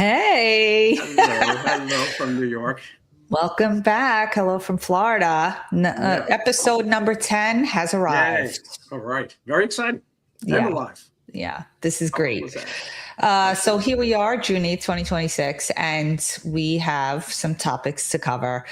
Hey, Hello from New York. welcome back. Hello from Florida. Yeah. Episode number 10 has Yay. arrived. All right. Very exciting. And Yeah, alive. yeah, this is How cool great. is that? So Absolutely. here we are, June 8th, 2026, and we have some topics to cover.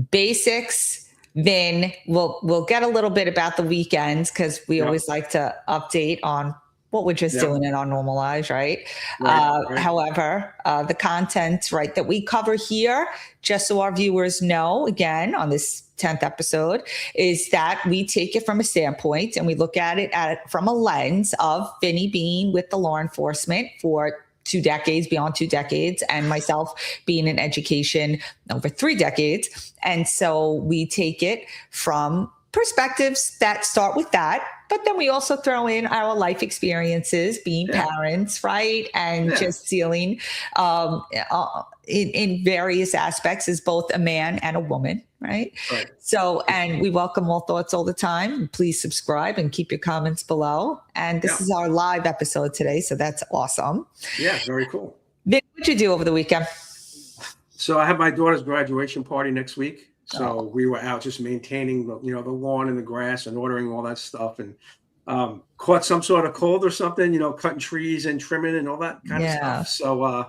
Basics. Then we'll get a little bit about the weekends because we Yep. always like to update on what we're just Yep. doing in our normal lives, right? Right. Right. However, the content, right, that we cover here, just so our viewers know, again, on this 10th episode, is that we take it from a standpoint and we look at it from a lens of Vinny being with the law enforcement for 2 decades, beyond 2 decades, and myself being in education over 3 decades. And so we take it from perspectives that start with that, but then we also throw in our life experiences being Yeah. parents, right? And Yeah. just dealing in various aspects as both a man and a woman, right? Right. So, and we welcome all thoughts all the time. Please subscribe and keep your comments below. And this Yeah. is our live episode today, so that's awesome. Yeah. Very cool. Vin, what'd you do over the weekend? So I have my daughter's graduation party next week. Oh, So we were out just maintaining the lawn and the grass and watering all that stuff, and caught some sort of cold or something, cutting trees and trimming and all that kind of yeah. stuff. So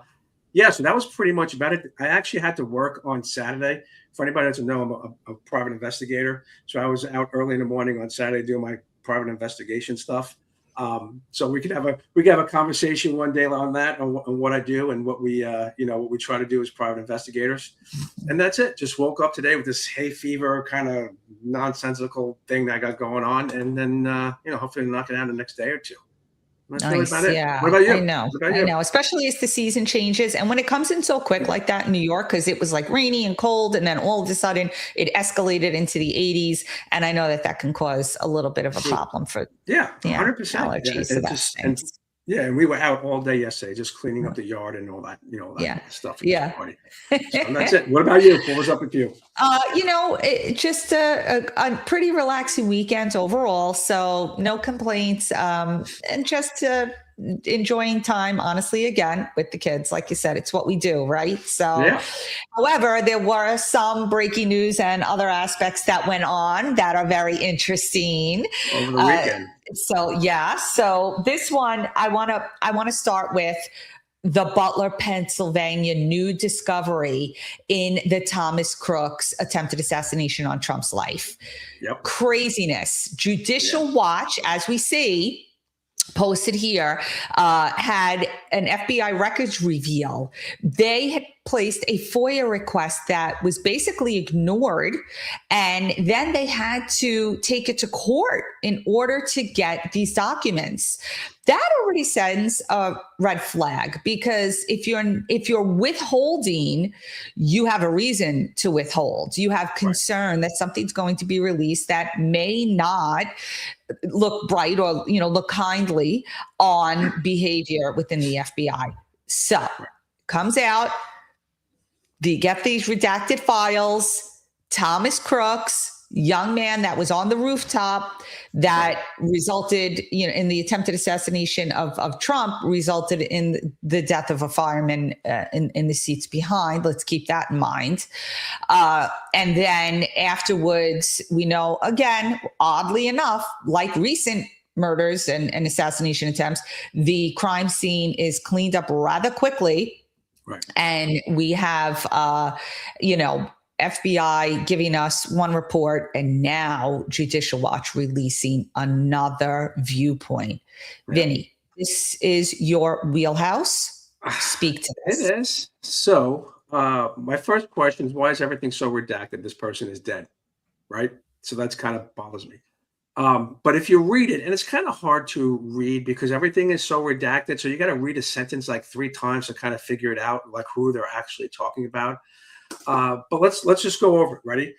yeah, so that was pretty much about it. I actually had to work on Saturday. For anybody that doesn't know, I'm a private investigator. So I was out early in the morning on Saturday doing my private investigation stuff. So we could have a conversation one day on that, on what I do and what we try to do as private investigators. And that's it. Just woke up today with this hay fever kind of nonsensical thing that I got going on, and then hopefully knock it out the next day or two. That's really about Nice. it. What Yeah, about I you? know. What about I you? know. Especially as the season changes. And when it comes in so quick like that in New York, because it was like rainy and cold, and then all of a sudden it escalated into the 80s. And I know that that can cause a little bit of a problem for, Yeah, yeah, 100%. Yeah, allergies. So and that just and stinks. yeah, and we were out all day yesterday, just cleaning up the yard and all that Yeah. stuff for this Yeah. party. So that's it. What about you? What was up with you? Just a pretty relaxing weekend overall. So no complaints. And just enjoying time, honestly, again, with the kids. Like you said, it's what we do, right? So, Yeah, however, there were some breaking news and other aspects that went on that are very interesting. over the Uh, weekend. so yeah, so this one I want to start with the Butler, Pennsylvania new discovery in the Thomas Crooks attempted assassination on Trump's life. Yep. Craziness. Yeah. Judicial Watch, as we see, posted here, had an FBI records reveal. They had placed a FOIA request that was basically ignored, and then they had to take it to court in order to get these documents. That already sends a red flag, because if you're withholding, you have a reason to withhold. You have Right. concern that something's going to be released that may not look bright or look kindly on behavior within the FBI. So Right. comes out, you get these redacted files. Thomas Crooks, young man that was on the rooftop that resulted, in the attempted assassination of Trump, resulted in the death of a fireman in the seats behind. Let's keep that in mind. And then afterwards, we know, again, oddly enough, like recent murders and assassination attempts, the crime scene is cleaned up rather quickly. Right. And we have, FBI giving us one report, and now Judicial Watch releasing another viewpoint. Yeah. Vinny, this is your wheelhouse. Speak to It this. is. So my first question is, why is everything so redacted? This person is dead, right? So that's kind of bothers me. But if you read it, and it's kind of hard to read because everything is so redacted, so you got to read a sentence like 3 times to kind of figure it out, like who they're actually talking about. But let's just go over it. Ready?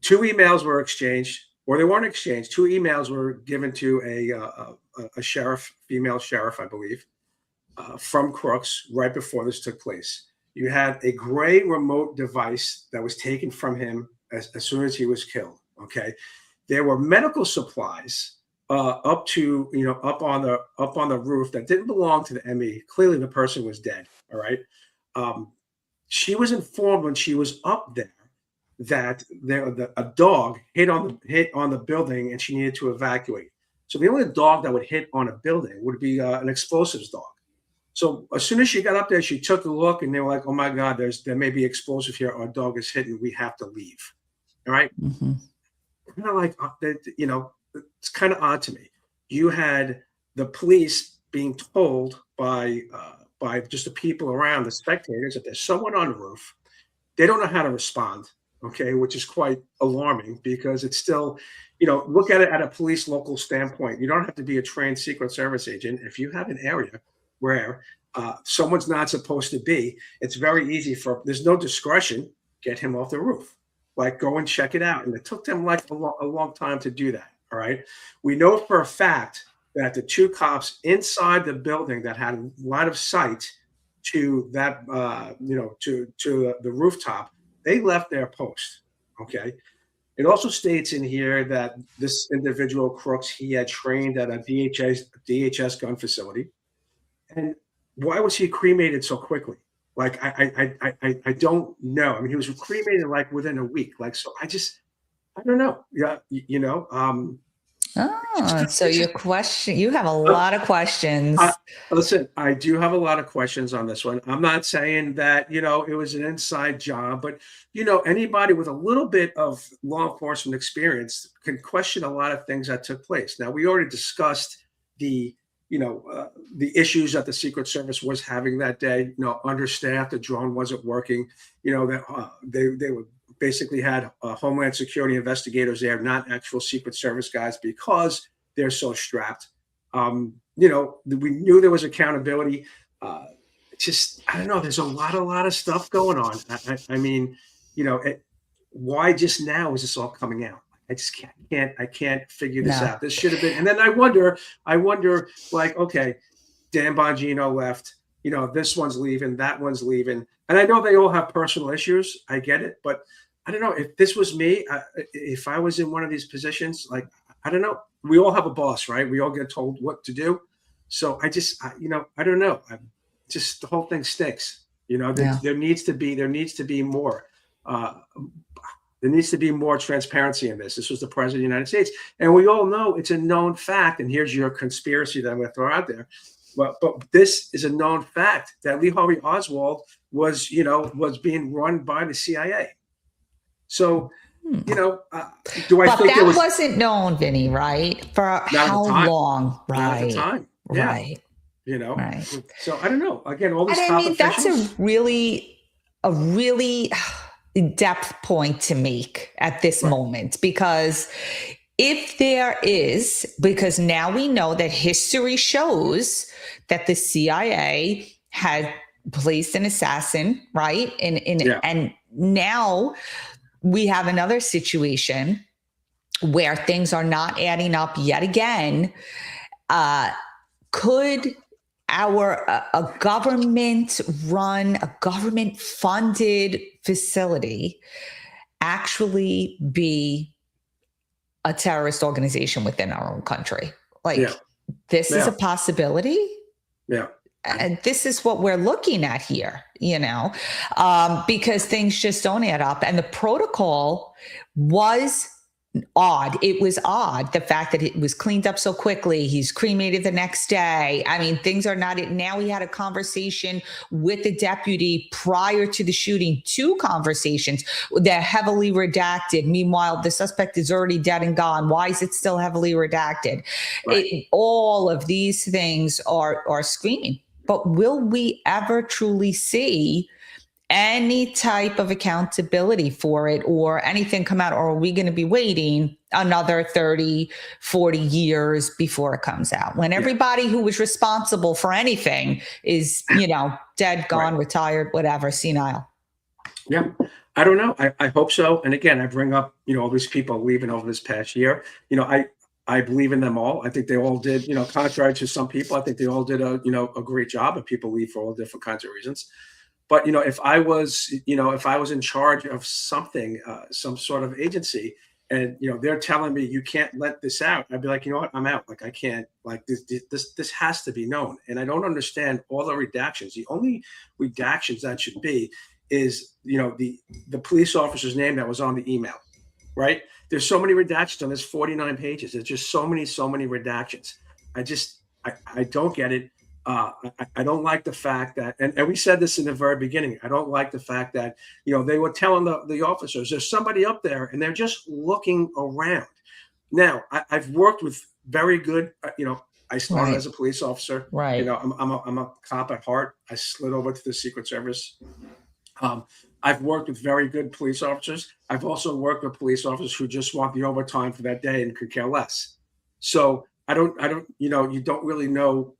Two emails were exchanged, or they weren't exchanged. Two emails were given to a sheriff, female sheriff, I believe, from Crooks right before this took place. You had a gray remote device that was taken from him as soon as he was killed. Okay. There were medical supplies up to, up on the roof that didn't belong to the ME. Clearly, the person was dead. All right. Um, she was informed when she was up there that a dog hit on the building and she needed to evacuate. So the only dog that would hit on a building would be an explosives dog. So as soon as she got up there, she took a look and they were like, "Oh my God, there may be explosive here. Our dog is hit and we have to leave." All right. Mm-hmm. Kind of like it's kind of odd to me. You had the police being told by just the people around, the spectators, that there's someone on the roof. They don't know how to respond, okay, which is quite alarming because it's still, look at it at a police local standpoint. You don't have to be a trained Secret Service agent. If you have an area where someone's not supposed to be, it's very easy there's no discretion, get him off the roof. Like, go and check it out. And it took them like a long time to do that, all right? We know for a fact that the two cops inside the building that had a line of sight to that, to the rooftop, they left their post. Okay. It also states in here that this individual Crooks, he had trained at a DHS gun facility. And why was he cremated so quickly? Like, I don't know. I mean, he was cremated like within a week. Like, so I don't know. Yeah. So you have a lot of questions. Listen, I do have a lot of questions on this one. I'm not saying that, it was an inside job, but, anybody with a little bit of law enforcement experience can question a lot of things that took place. Now, we already discussed the issues that the Secret Service was having that day, understaffed, the drone wasn't working, that they were basically had Homeland Security investigators there, not actual Secret Service guys, because they're so strapped. We knew there was accountability. I don't know. There's a lot of stuff going on. I mean, why just now is this all coming out? I can't figure this out. This should have been. And then I wonder, like, okay, Dan Bongino left. This one's leaving, that one's leaving, and I know they all have personal issues. I get it, but I don't know if this was me. If I was in one of these positions, like, I don't know. We all have a boss, right? We all get told what to do. So I don't know. The whole thing stinks. There needs to be more. There needs to be more transparency in this. This was the president of the United States. And we all know it's a known fact. And here's your conspiracy that I'm going to throw out there. But this is a known fact that Lee Harvey Oswald was being run by the CIA. So, do I think that wasn't known, Vinny, right? For how long? Right. Not at the time. Yeah. Right. Right. So I don't know. Again, all these that's a really depth point to make at this moment, because if there is, because now we know that history shows that the CIA had placed an assassin, right? And now we have another situation where things are not adding up yet again. Could a government funded facility actually be a terrorist organization within our own country? This is a possibility. Yeah. And this is what we're looking at here, because things just don't add up. And the protocol was odd. It was odd. The fact that it was cleaned up so quickly. He's cremated the next day. I mean, things are not. Now we had a conversation with the deputy prior to the shooting. 2 conversations. They're heavily redacted. Meanwhile, the suspect is already dead and gone. Why is it still heavily redacted? Right. All of these things are screaming. But will we ever truly see any type of accountability for it or anything come out? Or are we going to be waiting another 30, 40 years before it comes out, when everybody who was responsible for anything is, dead, gone, retired, whatever, senile? Yeah. I don't know. I hope so. And again, I bring up, all these people leaving over this past year. I believe in them all. I think they all did, contrary to some people, I think they all did a great job, and people leave for all different kinds of reasons. But, if I was in charge of something, some sort of agency, and they're telling me you can't let this out, I'd be like, you know what, I'm out. Like, I can't, like, this has to be known. And I don't understand all the redactions. The only redactions that should be is the police officer's name that was on the email, right? There's so many redactions on this 49 pages. There's just so many redactions. I don't get it. I don't like the fact that, and we said this in the very beginning, I don't like the fact that, they were telling the officers, there's somebody up there, and they're just looking around. Now, I've worked with very good, I started as a police officer. Right. I'm a cop at heart. I slid over to the Secret Service. I've worked with very good police officers. I've also worked with police officers who just want the overtime for that day and could care less. So I don't, you don't really know,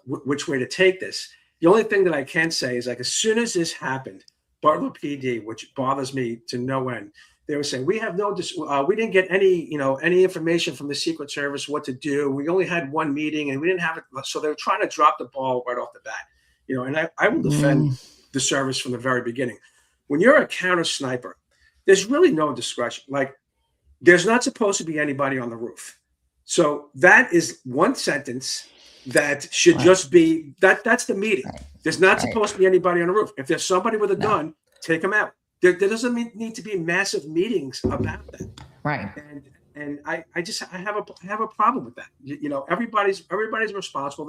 which way to take this. The only thing that I can say is, like, as soon as this happened, Bartlett PD, which bothers me to no end, they were saying, we have we didn't get any information from the Secret Service what to do. We only had one meeting and we didn't have it. So they were trying to drop the ball right off the bat, and I will defend the service from the very beginning. When you're a counter sniper, there's really no discretion. Like, there's not supposed to be anybody on the roof. So that is one sentence that should just be that's the meeting. There's not supposed to be anybody on the roof. If there's somebody with a gun, take them out. There doesn't need to be massive meetings about that. Right. And I have a problem with that. Everybody's responsible.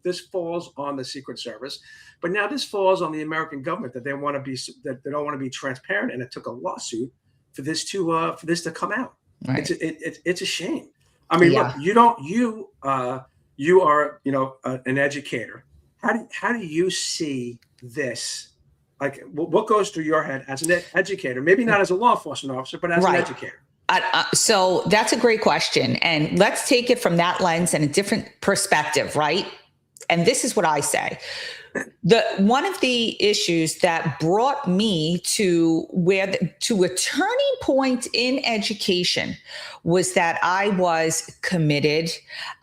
This falls on the Secret Service, but now this falls on the American government that they don't want to be transparent, and it took a lawsuit for this to come out. Right. It's a shame. I mean, look, you are an educator. How do you see this? Like, what goes through your head as an educator? Maybe not as a law enforcement officer, but as an educator. So that's a great question. And let's take it from that lens and a different perspective, right? And this is what I say. One of the issues that brought me to a turning point in education was that I was committed.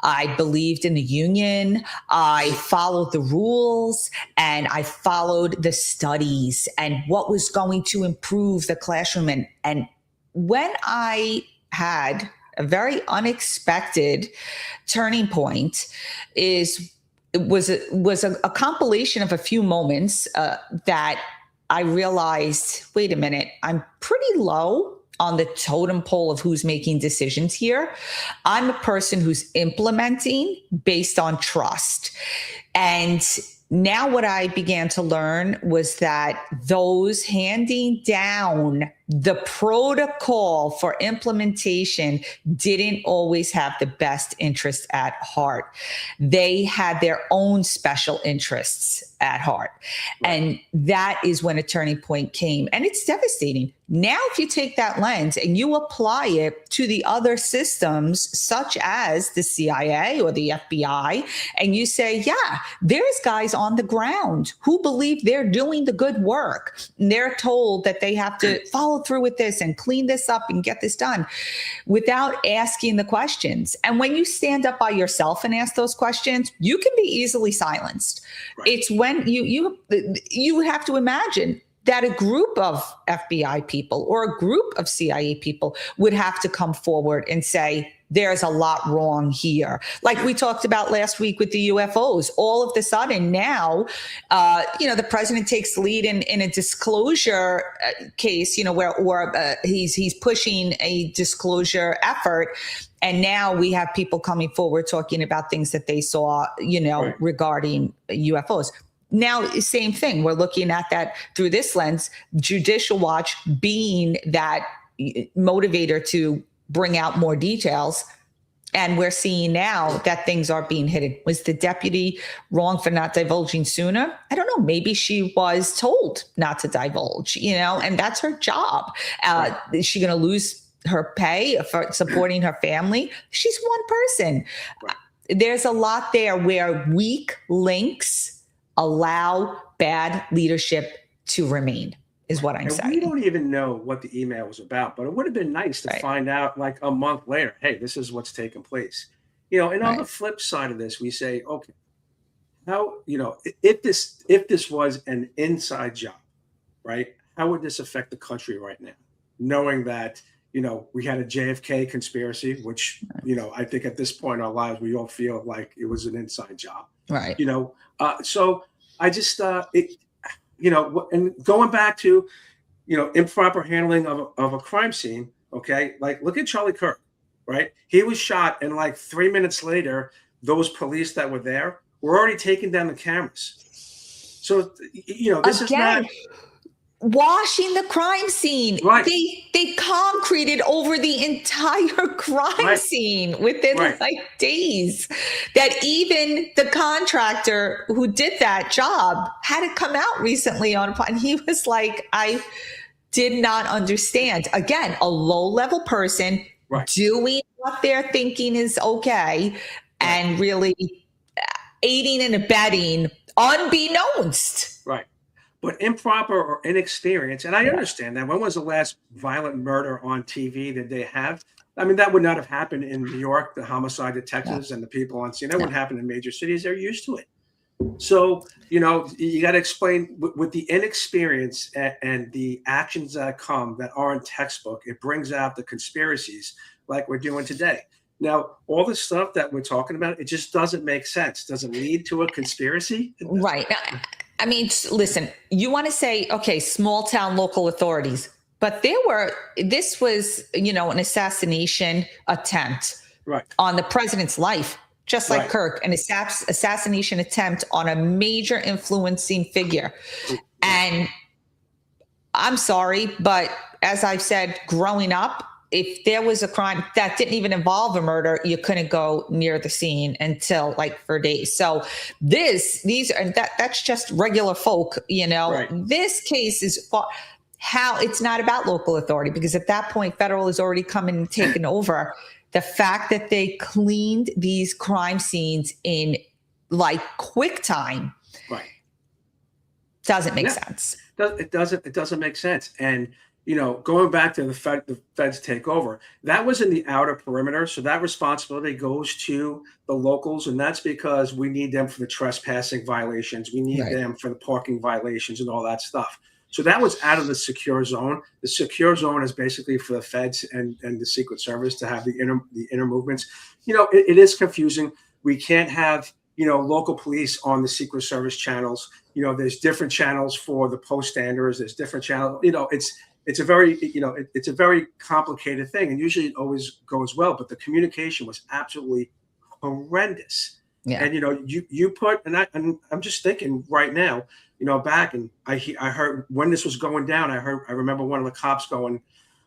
I believed in the union. I followed the rules, and I followed the studies and what was going to improve the classroom. And when I had a very unexpected turning point, it was a compilation of a few moments that I realized, wait a minute, I'm pretty low on the totem pole of who's making decisions here. I'm a person who's implementing based on trust. And now what I began to learn was that those handing down the protocol for implementation didn't always have the best interests at heart. They had their own special interests at heart. Right. And that is when a turning point came. And it's devastating. Now, if you take that lens and you apply it to the other systems, such as the CIA or the FBI, and you say, yeah, there's guys on the ground who believe they're doing the good work. And they're told that they have to follow through with this and clean this up and get this done without asking the questions. And when you stand up by yourself and ask those questions, you can be easily silenced. Right. It's when you have to imagine that a group of FBI people or a group of CIA people would have to come forward and say, there's a lot wrong here. Like we talked about last week with the UFOs, all of the sudden now, the president takes the lead in a disclosure case, where he's pushing a disclosure effort. And now we have people coming forward talking about things that they saw, right, regarding UFOs. Now, same thing. We're looking at that through this lens, Judicial Watch being that motivator to bring out more details. And we're seeing now that things are being hidden. Was the deputy wrong for not divulging sooner? I don't know. Maybe she was told not to divulge, and that's her job. Is she going to lose her pay for supporting her family? She's one person. Right. There's a lot there where weak links allow bad leadership to remain, is what I'm saying. We don't even know what the email was about, but it would have been nice to find out like a month later, hey, this is what's taking place. And on the flip side of this, we say, okay, how, if this was an inside job, right, how would this affect the country right now? Knowing that, we had a JFK conspiracy, which, I think at this point in our lives, we all feel like it was an inside job. Right. So I just, and going back to, improper handling of a crime scene. Okay. Like, look at Charlie Kirk, right? He was shot, and like 3 minutes later, those police that were there were already taking down the cameras. So, this is not washing the crime scene. Right. They concreted over the entire crime scene within like days, that even the contractor who did that job had to come out recently and he was like, I did not understand. Again, a low-level person doing what they're thinking is okay, and really aiding and abetting unbeknownst. Right. But improper or inexperienced, and I understand that. When was the last violent murder on TV that they have? I mean, that would not have happened in New York, the homicide detectives and the people on scene. That wouldn't happen in major cities. They're used to it. So, you got to explain with the inexperience and the actions that come that aren't textbook, it brings out the conspiracies like we're doing today. Now, all the stuff that we're talking about, it just doesn't make sense. Does it lead to a conspiracy? Right. I mean, listen, you want to say, okay, small town local authorities, but this was, an assassination attempt on the president's life, just like Kirk, an assassination attempt on a major influencing figure. And I'm sorry, but as I've said, growing up, if there was a crime that didn't even involve a murder, you couldn't go near the scene until like for days. So that's just regular folk, This case is how it's not about local authority, because at that point, federal has already come in and taken over. The fact that they cleaned these crime scenes in like quick time doesn't make sense. It doesn't make sense. And going back to the feds take over, that was in the outer perimeter. So that responsibility goes to the locals. And that's because we need them for the trespassing violations. We need them for the parking violations and all that stuff. So that was out of the secure zone. The secure zone is basically for the feds and the Secret Service to have the inner movements. It is confusing. We can't have, local police on the Secret Service channels. There's different channels for the post standers. There's different channels. It's a very complicated thing, and usually it always goes well, but the communication was absolutely horrendous. Yeah. And you put, and I'm just thinking right now, back, and I heard when this was going down, I remember one of the cops going,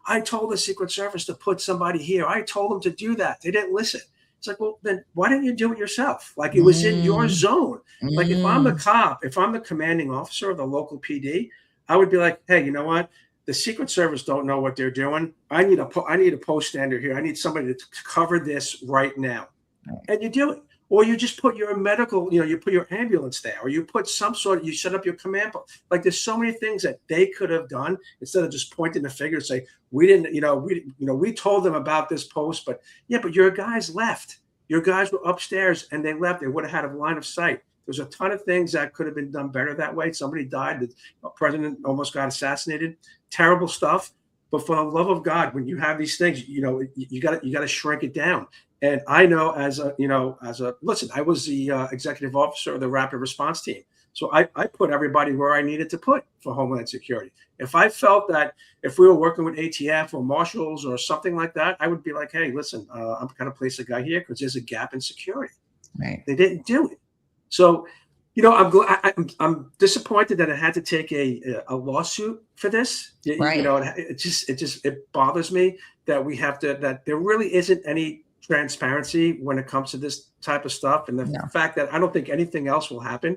I told the Secret Service to put somebody here. I told them to do that. They didn't listen. It's like, well, then why didn't you do it yourself? Like, it was in your zone. Like, if I'm the cop, if I'm the commanding officer of the local PD, I would be like, hey, you know what? The Secret Service don't know what they're doing. I need a post stander here. I need somebody to cover this right now. And you do it. Or you just put your medical, you put your ambulance there, or you put you set up your command post. Like, there's so many things that they could have done instead of just pointing the finger and say, we didn't, we told them about this post, but your guys left. Your guys were upstairs and they left. They would have had a line of sight. There's a ton of things that could have been done better that way. Somebody died. The president almost got assassinated. Terrible stuff. But for the love of God, when you have these things, you got to shrink it down. And I know listen, I was the executive officer of the rapid response team. So I put everybody where I needed to put for Homeland Security. If I felt that if we were working with ATF or marshals or something like that, I would be like, hey, listen, I'm going to place a guy here because there's a gap in security. Right. They didn't do it. So, I'm disappointed that it had to take a lawsuit for this. Right. It bothers me that that there really isn't any transparency when it comes to this type of stuff, and the fact that I don't think anything else will happen.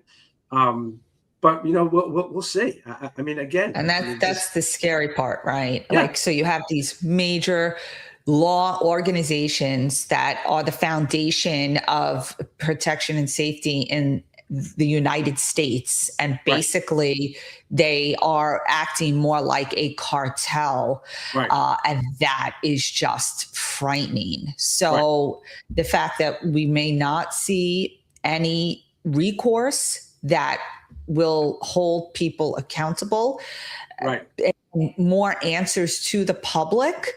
But we'll see. I mean, again, and that's the scary part, right? Yeah. Like, so you have these major law organizations that are the foundation of protection and safety in the United States. And basically they are acting more like a cartel. Right. And that is just frightening. So the fact that we may not see any recourse that will hold people accountable, and more answers to the public,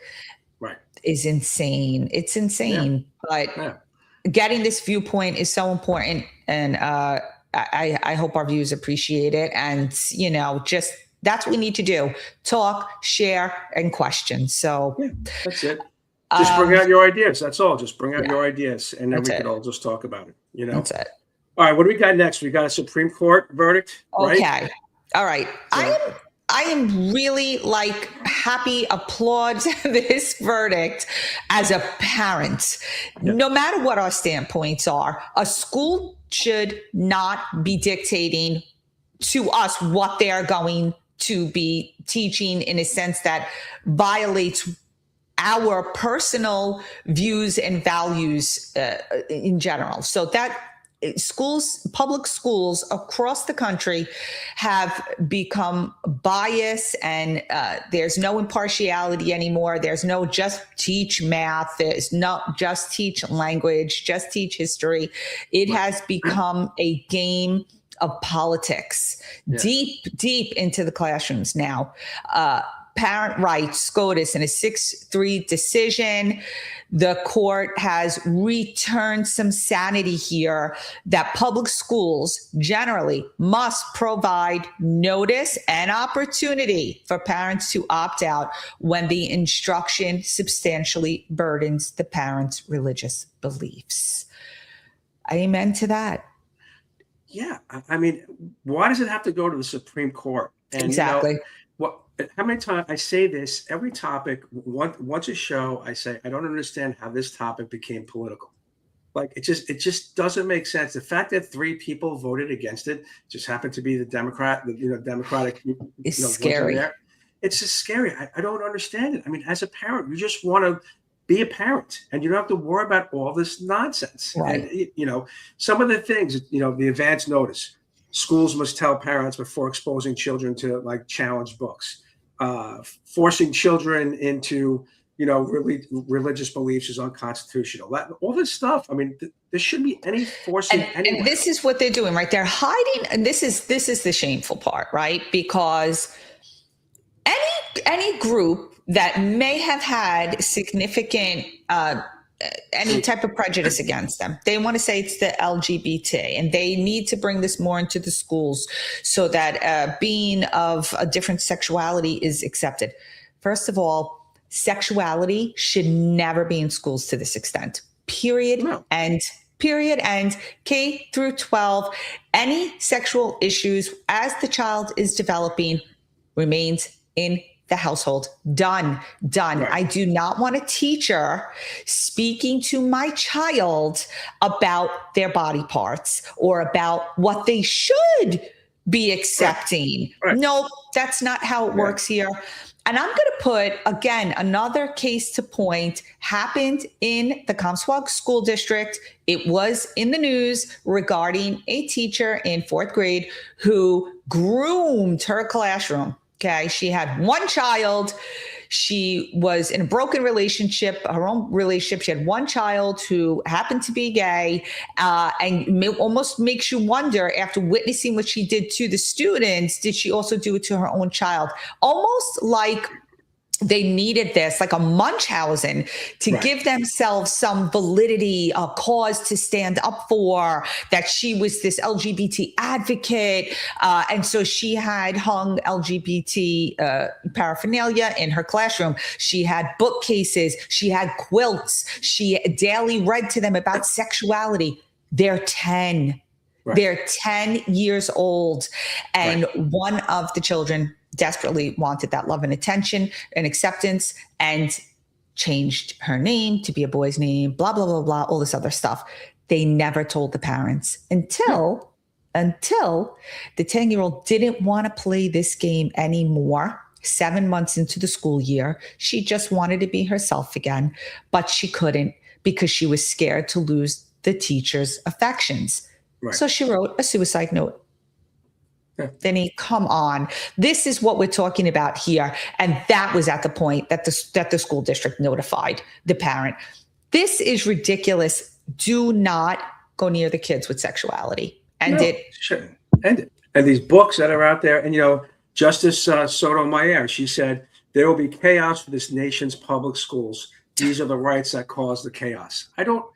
is insane. It's insane. But getting this viewpoint is so important. And I hope our viewers appreciate it. And, just that's what we need to do. Talk, share, and question. So that's it. Just bring out your ideas. That's all. Just bring out your ideas. And then we can all just talk about it. That's it. All right. What do we got next? We got a Supreme Court verdict. Okay. Right? All right. So, I am really happy, applaud this verdict as a parent. No matter what our standpoints are, a school should not be dictating to us what they're going to be teaching in a sense that violates our personal views and values in general. So that public schools across the country have become biased, and there's no impartiality anymore. There's no just teach math. There's not just teach language, just teach history. It has become a game of politics deep into the classrooms now. Parent rights, SCOTUS, in a 6-3 decision. The court has returned some sanity here that public schools generally must provide notice and opportunity for parents to opt out when the instruction substantially burdens the parents' religious beliefs. Amen to that. Yeah. I mean, why does it have to go to the Supreme Court? And, exactly. How many times I say this every topic, once a show, I say, I don't understand how this topic became political. Like it just doesn't make sense. The fact that 3 people voted against it just happened to be the Democratic. It's scary. It's just scary. I don't understand it. I mean, as a parent, you just want to be a parent and you don't have to worry about all this nonsense. Right. And, some of the things, the advance notice, schools must tell parents before exposing children to challenge books. Forcing children into, religious beliefs is unconstitutional. All this stuff. I mean, there shouldn't be any forcing. And this is what they're doing, right? They're hiding, and this is the shameful part, right? Because any group that may have had significant any type of prejudice against them, they want to say it's the LGBT, and they need to bring this more into the schools so that being of a different sexuality is accepted. First of all, sexuality should never be in schools to this extent. Period. No. And K through 12, any sexual issues as the child is developing remains in the household. Done. Right. I do not want a teacher speaking to my child about their body parts or about what they should be accepting. Right. Nope, that's not how it works here. And I'm going to put, again, another case to point happened in the Comstock School District. It was in the news regarding a teacher in 4th grade who groomed her classroom. Okay. She had one child. She was in a broken relationship, her own relationship. She had one child who happened to be gay, and almost makes you wonder, after witnessing what she did to the students, did she also do it to her own child? Almost like they needed this, like a Munchausen, to give themselves some validity, a cause to stand up for, that she was this LGBT advocate. And so she had hung LGBT paraphernalia in her classroom. She had bookcases. She had quilts. She daily read to them about sexuality. They're 10. Right. They're 10 years old. And one of the children desperately wanted that love and attention and acceptance and changed her name to be a boy's name, blah, blah, blah, blah, all this other stuff. They never told the parents until the 10-year-old didn't want to play this game anymore. 7 months into the school year, she just wanted to be herself again, but she couldn't because she was scared to lose the teacher's affections. Right. So she wrote a suicide note. Vinny, come on. This is what we're talking about here. And that was at the point that the school district notified the parent. This is ridiculous. Do not go near the kids with sexuality. End it. Shouldn't. End it. And these books that are out there, and Justice Sotomayor, she said, there will be chaos for this nation's public schools. these are the rights that cause the chaos. I don't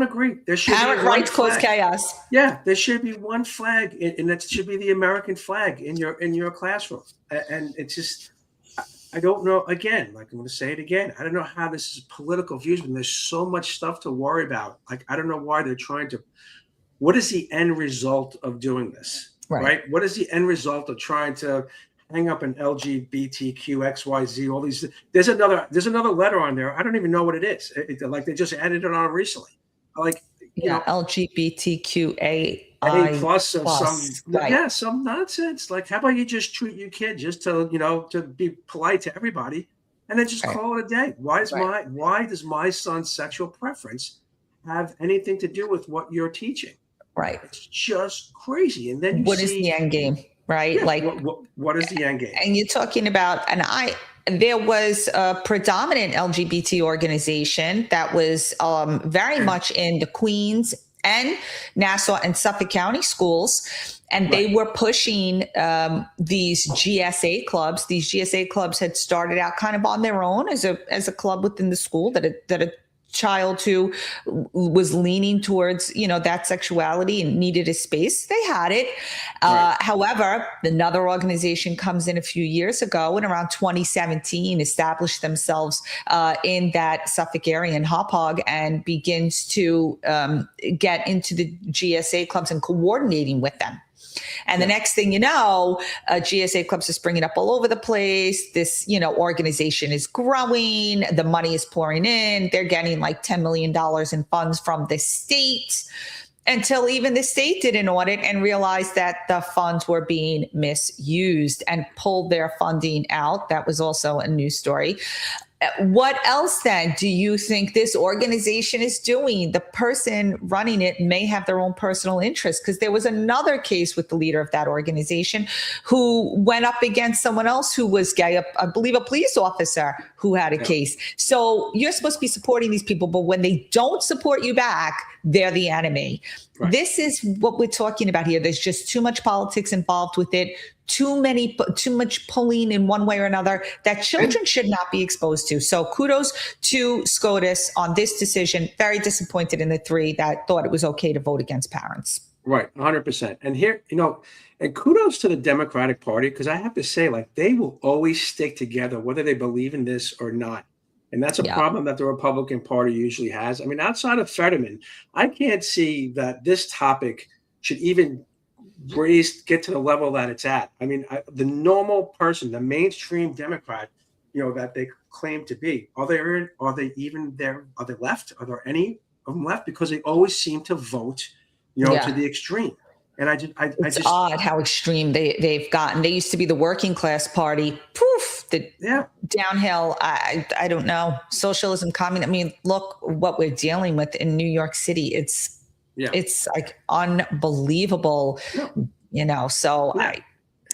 agree. There should Parent be one rights cause flag. chaos. Yeah, there should be one flag, and that should be the American flag in your classroom. And it's just, I don't know. Again, like I'm going to say it again. I don't know how this is political views when there's so much stuff to worry about. Like I don't know why they're trying to. What is the end result of doing this? Right? What is the end result of trying to hang up an LGBTQ XYZ? All these. There's another letter on there. I don't even know what it is. Like they just added it on recently. Like LGBTQAI plus of right. some nonsense. Like how about you just treat your kid just to to be polite to everybody, and then just call it a day? Why does my son's sexual preference have anything to do with what you're teaching? Right. It's just crazy. And then what is the end game? Right. Yeah, like what is the end game? And you're talking about, there was a predominant LGBT organization that was very much in the Queens and Nassau and Suffolk County schools. And they were pushing these GSA clubs. These GSA clubs had started out kind of on their own as a club within the school that a child who was leaning towards, that sexuality and needed a space, they had it. However, another organization comes in a few years ago and around 2017 established themselves in that Suffolk area in Hauppauge and begins to get into the GSA clubs and coordinating with them. And the next thing you know, GSA clubs are springing up all over the place. This, organization is growing. The money is pouring in. They're getting like $10 million in funds from the state until even the state did an audit and realized that the funds were being misused and pulled their funding out. That was also a news story. What else then do you think this organization is doing? The person running it may have their own personal interest, because there was another case with the leader of that organization who went up against someone else who was gay, I believe a police officer who had a case. So you're supposed to be supporting these people, but when they don't support you back, they're the enemy. Right. This is what we're talking about here. There's just too much politics involved with it. Too much pulling in one way or another that children should not be exposed to. So kudos to SCOTUS on this decision. Very disappointed in the three that thought it was okay to vote against parents. Right, 100%. And here, and kudos to the Democratic Party, because I have to say, like, they will always stick together, whether they believe in this or not. And that's a problem that the Republican Party usually has. I mean, outside of Fetterman, I can't see that this topic should even get to the level that it's at. I mean, the normal person, the mainstream Democrat, that they claim to be, are they left? Are there any of them left? Because they always seem to vote, to the extreme. And it's just odd how extreme they've gotten. They used to be the working class party. Poof, downhill. I don't know. Socialism, communism. I mean, look what we're dealing with in New York City. It's like unbelievable, so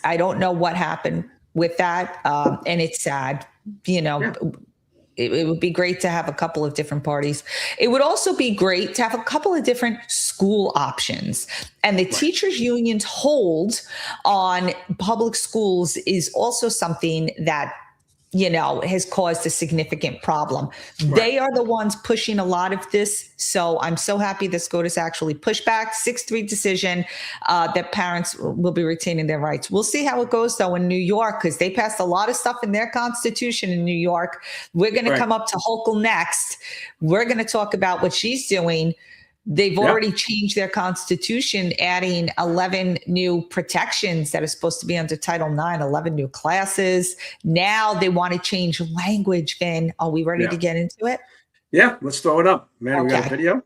I don't know what happened with that. And it's sad, It would be great to have a couple of different parties. It would also be great to have a couple of different school options. And the teachers' unions hold on public schools is also something that has caused a significant problem. Right. They are the ones pushing a lot of this. So I'm so happy that SCOTUS actually pushed back 6-3 decision that parents will be retaining their rights. We'll see how it goes, though, in New York, because they passed a lot of stuff in their constitution in New York. We're going to come up to Hochul next. We're going to talk about what she's doing. They've already changed their constitution, adding 11 new protections that are supposed to be under Title IX, 11 new classes. Now they want to change language, Vin. Are we ready to get into it? Yeah, let's throw it up. Man, we got a video.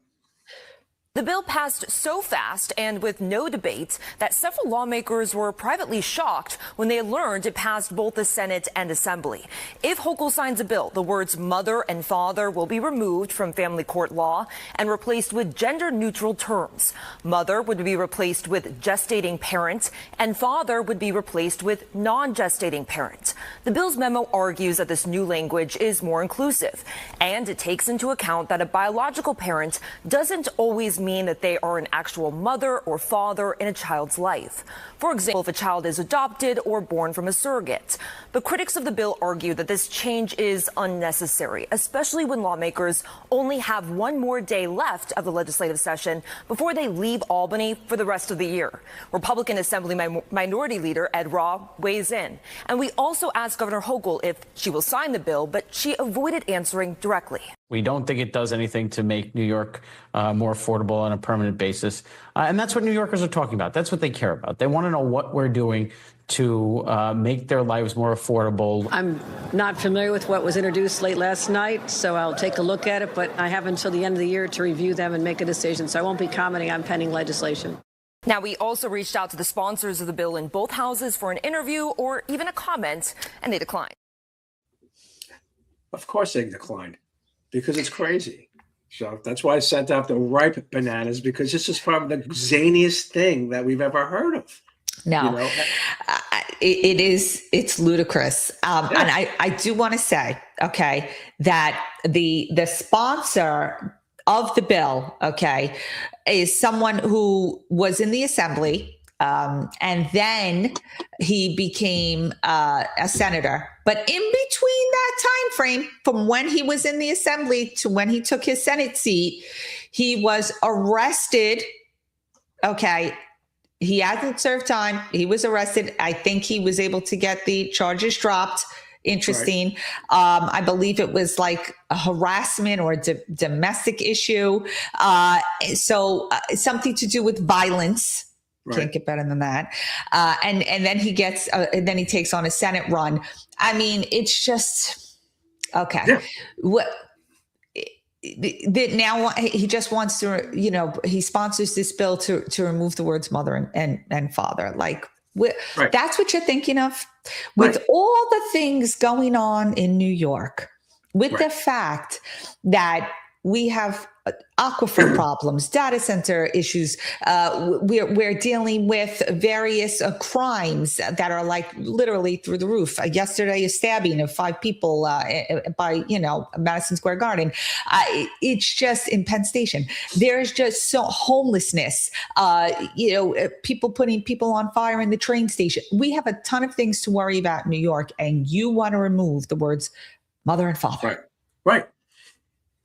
The bill passed so fast and with no debates that several lawmakers were privately shocked when they learned it passed both the Senate and Assembly. If Hochul signs a bill, the words mother and father will be removed from family court law and replaced with gender-neutral terms. Mother would be replaced with gestating parent, and father would be replaced with non-gestating parent. The bill's memo argues that this new language is more inclusive, and it takes into account that a biological parent doesn't always mean that they are an actual mother or father in a child's life. For example, if a child is adopted or born from a surrogate. But critics of the bill argue that this change is unnecessary, especially when lawmakers only have one more day left of the legislative session before they leave Albany for the rest of the year. Republican Assembly Minority Leader Ed Raw weighs in. And we also asked Governor Hochul if she will sign the bill, but she avoided answering directly. We don't think it does anything to make New York more affordable on a permanent basis. And that's what New Yorkers are talking about. That's what they care about. They want to know what we're doing to make their lives more affordable. I'm not familiar with what was introduced late last night, so I'll take a look at it. But I have until the end of the year to review them and make a decision. So I won't be commenting on pending legislation. Now, we also reached out to the sponsors of the bill in both houses for an interview or even a comment, and they declined. Of course they declined, because it's crazy. So that's why I sent out the ripe bananas, because this is probably the zaniest thing that we've ever heard of. No, You know? it's ludicrous. And I do want to say, okay, that the sponsor of the bill, okay, is someone who was in the assembly, and then he became a senator. But in between that time frame, from when he was in the assembly to when he took his Senate seat, he was arrested. Okay. He hasn't served time. He was arrested. I think he was able to get the charges dropped. Interesting. Right. I believe it was like a harassment or a domestic issue. So something to do with violence. Right. Can't get better than that. And then he gets, and then he takes on a Senate run. I mean, it's just, okay. Yeah. What? Now he just wants to, he sponsors this bill to remove the words mother and father. Like, right. That's what you're thinking of? With all the things going on in New York, with the fact that we have aquifer problems, data center issues, we're dealing with various crimes that are like literally through the roof. Yesterday, a stabbing of 5 people by Madison Square Garden. It's just in Penn Station. There's just so homelessness. People putting people on fire in the train station. We have a ton of things to worry about in New York, and you want to remove the words mother and father. Right.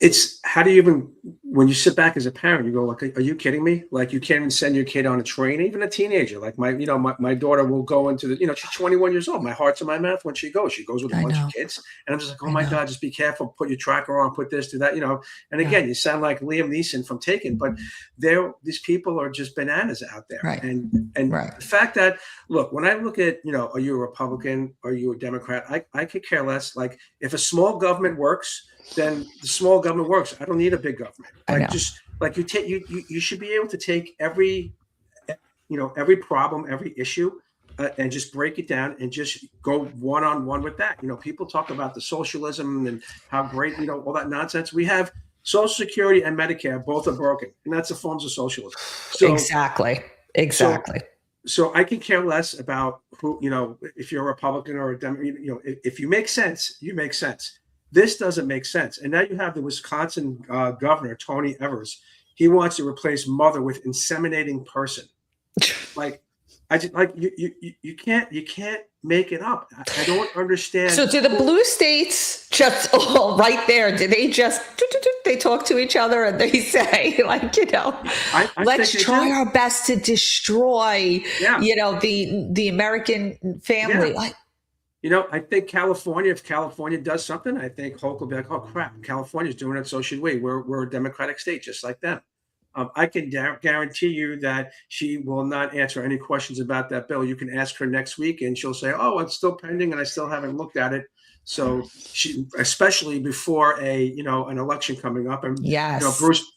It's how do you even, when you sit back as a parent, you go like, are you kidding me? Like, you can't even send your kid on a train, even a teenager. Like my daughter will go into the, she's 21 years old. My heart's in my mouth when she goes with a bunch of kids. And I'm just like, oh my God, just be careful. Put your tracker on, put this, do that, And again, you sound like Liam Neeson from Taken, but these people are just bananas out there. Right. And the fact that, look, when I look at, are you a Republican? Are you a Democrat? I could care less. Like, if a small government works, then the small government works. I don't need a big government. You should be able to take every problem, every issue, and just break it down and just go one-on-one with that. People talk about the socialism and how great, all that nonsense. We have Social Security and Medicare, both are broken, and that's the forms of socialism. So, exactly. So I can care less about who, if you're a Republican or a Democrat, if you make sense, you make sense. This doesn't make sense. And now you have the Wisconsin governor, Tony Evers. He wants to replace mother with inseminating person. You can't make it up. I don't understand. So do the blue states just right there? Do they just they talk to each other and they say let's try our best to destroy the American family. Yeah. I think California, if California does something, I think Hochul will be like, oh, crap, California's doing it, so should we. We're a democratic state just like them. I can guarantee you that she will not answer any questions about that bill. You can ask her next week, and she'll say, oh, it's still pending, and I still haven't looked at it. So she, especially before an election coming up, and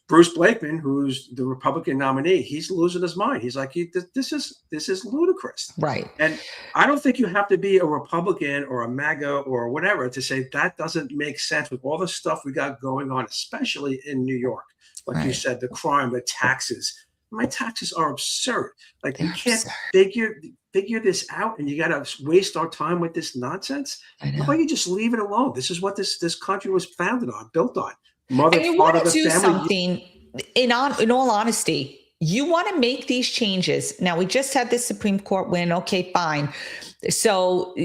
Bruce Blakeman, who's the Republican nominee, he's losing his mind. He's like, this is ludicrous, right? And I don't think you have to be a Republican or a MAGA or whatever to say that doesn't make sense with all the stuff we got going on, especially in New York. Like you said, the crime, the taxes. My taxes are absurd. Like, you can't figure this out, and you got to waste our time with this nonsense. Why don't you just leave it alone? This is what this country was founded on, built on. And you want to do something in all honesty, you want to make these changes. Now, we just had this Supreme Court win. Okay, fine. So,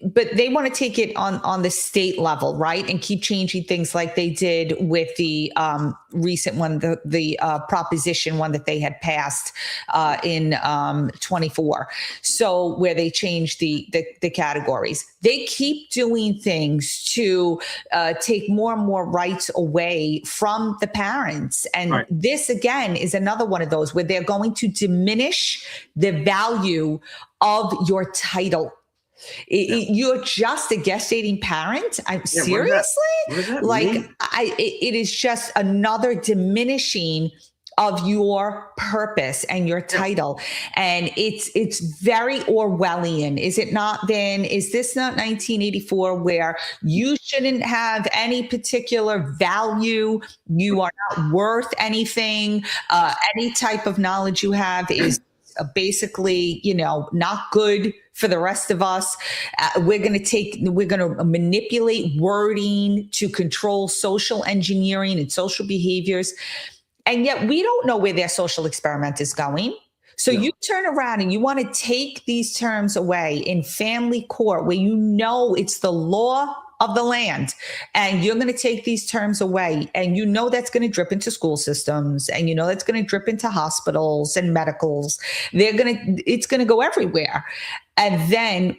but they want to take it on the state level, right? And keep changing things like they did with the recent one, the proposition one that they had passed in 24. So where they changed the categories. They keep doing things to take more and more rights away from the parents. And Right. this, again, is another one of those where they're going to diminish the value of your title. You're just a gestating parent. Seriously? What does that Like, mean? it is just another diminishing of your purpose and your title. And it's very Orwellian, is it not, Vin? Is this not 1984 where you shouldn't have any particular value? You are not worth anything. Any type of knowledge you have is basically, not good for the rest of us. We're going to manipulate wording to control social engineering and social behaviors. And yet we don't know where their social experiment is going. So you turn around and you want to take these terms away in family court where it's the law of the land, and you're going to take these terms away, and that's going to drip into school systems, and that's going to drip into hospitals and medicals. It's going to go everywhere. And then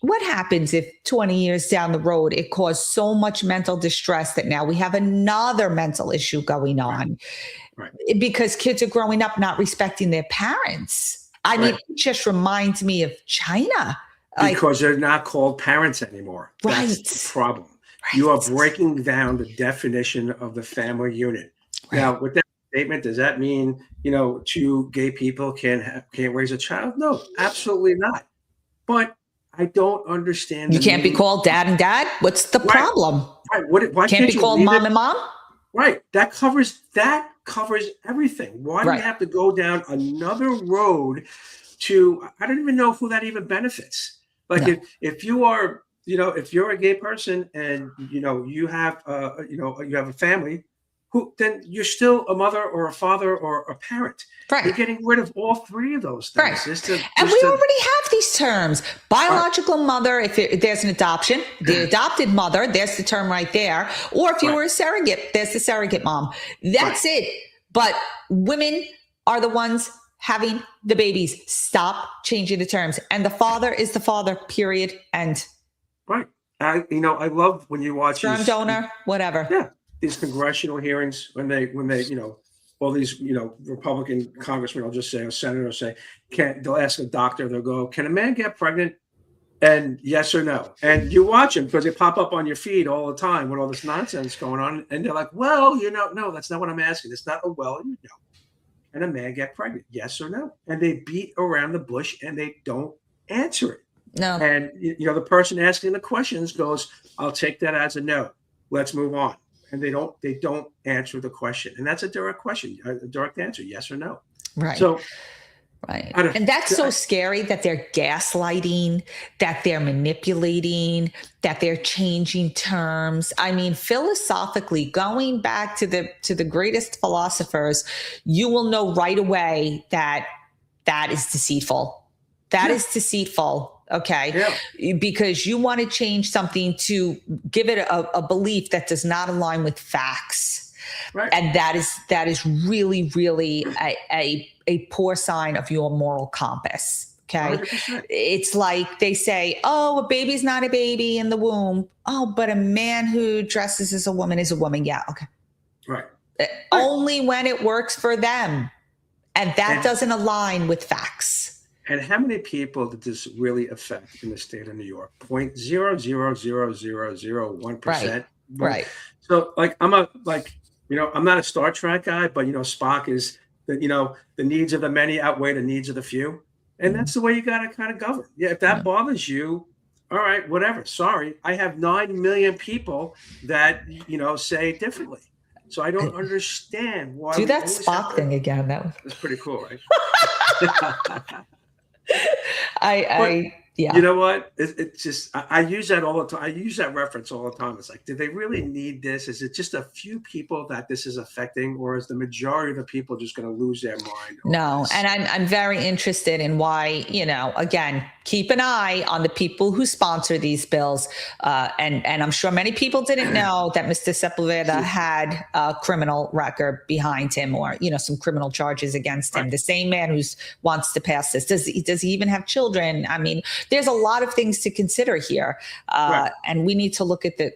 what happens if 20 years down the road, it caused so much mental distress that now we have another mental issue going on? Right. Because kids are growing up not respecting their parents. I mean, it just reminds me of China. Because they're not called parents anymore. Right. That's the problem. Right. You are breaking down the definition of the family unit. Right. Now, with that statement, does that mean, two gay people can't raise a child? No, absolutely not. But I don't understand. You can't be called dad and dad? What's the problem? Right. Why can't be called mom and mom? Right. That covers everything. Why do you have to go down another road to, I don't even know who that even benefits. Like if you are, if you're a gay person and, you have a family, then you're still a mother or a father or a parent. Right. You're getting rid of all three of those things. Right. And we already have these terms. Biological mother, if there's an adoption, the adopted mother, there's the term right there. Or if you were a surrogate, there's the surrogate mom. That's it. But women are the ones having the babies. Stop changing the terms. And the father is the father, period, end. Right. I love when you watch sperm donor, whatever. Yeah. These congressional hearings when they, all these, Republican congressmen, I'll just say, a senator will say, they'll ask a doctor, they'll go, can a man get pregnant? And yes or no. And you watch them because they pop up on your feed all the time with all this nonsense going on. And they're like, well, no, that's not what I'm asking. It's not a well, Can a man get pregnant? Yes or no? And they beat around the bush and they don't answer it. No. And, the person asking the questions goes, I'll take that as a no. Let's move on. And they don't answer the question. And that's a direct question, a direct answer, yes or no. Right. So, right. And that's so scary that they're gaslighting, that they're manipulating, that they're changing terms. I mean, philosophically, going back to the greatest philosophers, you will know right away that is deceitful. That is deceitful. Okay. Yeah. Because you want to change something to give it a belief that does not align with facts. Right. And that is really, really a poor sign of your moral compass. Okay. 100%. It's like they say, oh, a baby's not a baby in the womb. Oh, but a man who dresses as a woman is a woman. Yeah. Okay. Right. Only when it works for them. And that doesn't align with facts. And how many people did this really affect in the state of New York? 0.00001%. Right. So I'm not a Star Trek guy, but Spock is the needs of the many outweigh the needs of the few. And that's the way you got to kind of govern. Yeah. If that bothers you, all right, whatever. Sorry. I have 9 million people that, say differently. So I don't understand why. Do that Spock thing again. That's pretty cool, right? Yeah. You know what? It's just I use that all the time. I use that reference all the time. It's like, do they really need this? Is it just a few people that this is affecting, or is the majority of the people just going to lose their mind? No, and I'm very interested in why, again, keep an eye on the people who sponsor these bills. And I'm sure many people didn't know that Mr. Sepulveda had a criminal record behind him, or, some criminal charges against him. Right. The same man who wants to pass this. Does he even have children? I mean, there's a lot of things to consider here. Right. And we need to look at the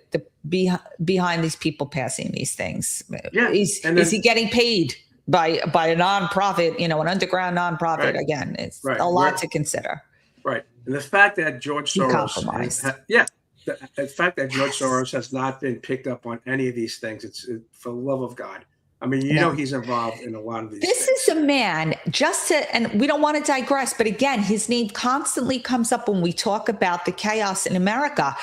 behind these people passing these things. Yeah. Is he getting paid by a nonprofit, an underground nonprofit? Right. Again, it's Right. a lot to consider. Right. And the fact that George Soros, the fact that George Soros has not been picked up on any of these things, it's for the love of God. I mean, he's involved in a lot of these This things. is a man, and we don't want to digress, but again, his name constantly comes up when we talk about the chaos in America,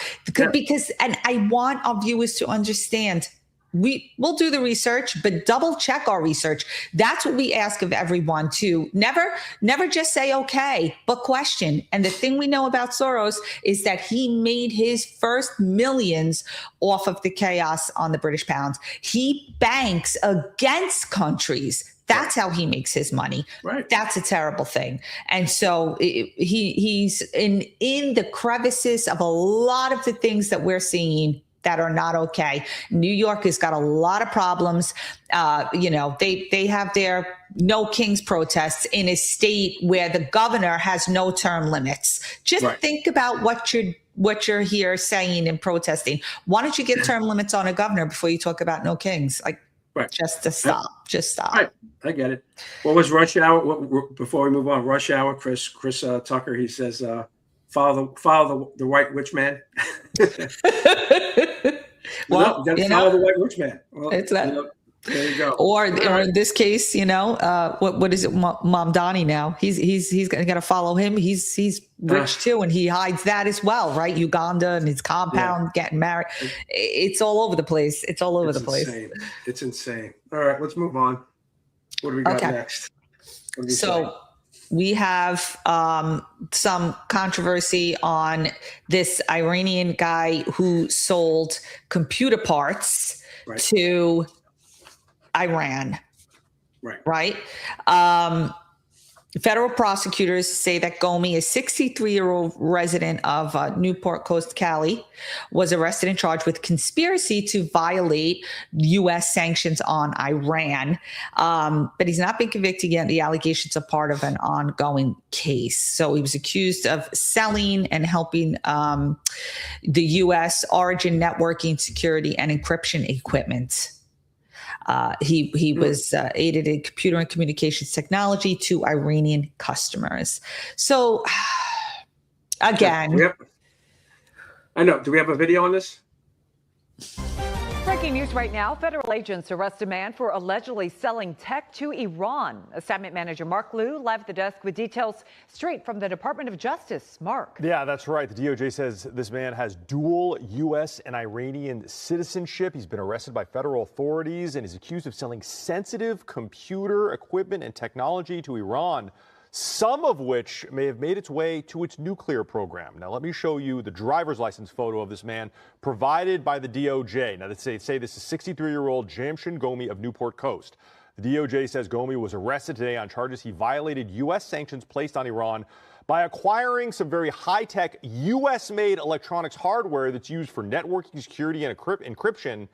because, and I want our viewers to understand, we'll do the research, but double check our research. That's what we ask of everyone, to never just say okay, but question. And the thing we know about Soros is that he made his first millions off of the chaos on the British pound. He banks against countries. That's how he makes his money. Right. That's a terrible thing. And so he's in the crevices of a lot of the things that we're seeing that are not okay. New York has got a lot of problems. They have their No Kings protests in a state where the governor has no term limits. Just think about what you're here saying and protesting. Why don't you get term limits on a governor before you talk about No Kings? Just to stop. Just stop. Right. I get it. What was rush hour? Before we move on, rush hour. Chris Tucker. He says, follow the white witch man. Well, you got to follow the white witch man. Well, it's that. There you go. Or in this case, what is it, Mom Donnie now? He's got to follow him. He's rich too, and he hides that as well, right? Uganda and his compound, getting married. It's all over the place. It's all over the place. Insane. It's insane. All right, let's move on. What do we got next? So we have some controversy on this Iranian guy who sold computer parts to Iran. Right. Federal prosecutors say that Gomi, a 63-year-old resident of Newport Coast, Cali, was arrested and charged with conspiracy to violate U.S. sanctions on Iran. But he's not been convicted yet. The allegations are part of an ongoing case. So he was accused of selling and helping the U.S. origin networking, security, and encryption equipment. He was aided in computer and communications technology to Iranian customers. So again, I know. Do we have a video on this? Breaking news right now. Federal agents arrest a man for allegedly selling tech to Iran. Assignment manager Mark Liu live at the desk with details straight from the Department of Justice. Mark. Yeah, that's right. The DOJ says this man has dual U.S. and Iranian citizenship. He's been arrested by federal authorities and is accused of selling sensitive computer equipment and technology to Iran, some of which may have made its way to its nuclear program. Now, let me show you the driver's license photo of this man provided by the DOJ. Now, they say this is 63-year-old Jamshin Gomi of Newport Coast. The DOJ says Gomi was arrested today on charges he violated U.S. sanctions placed on Iran by acquiring some very high-tech U.S.-made electronics hardware that's used for networking, security, and encryption.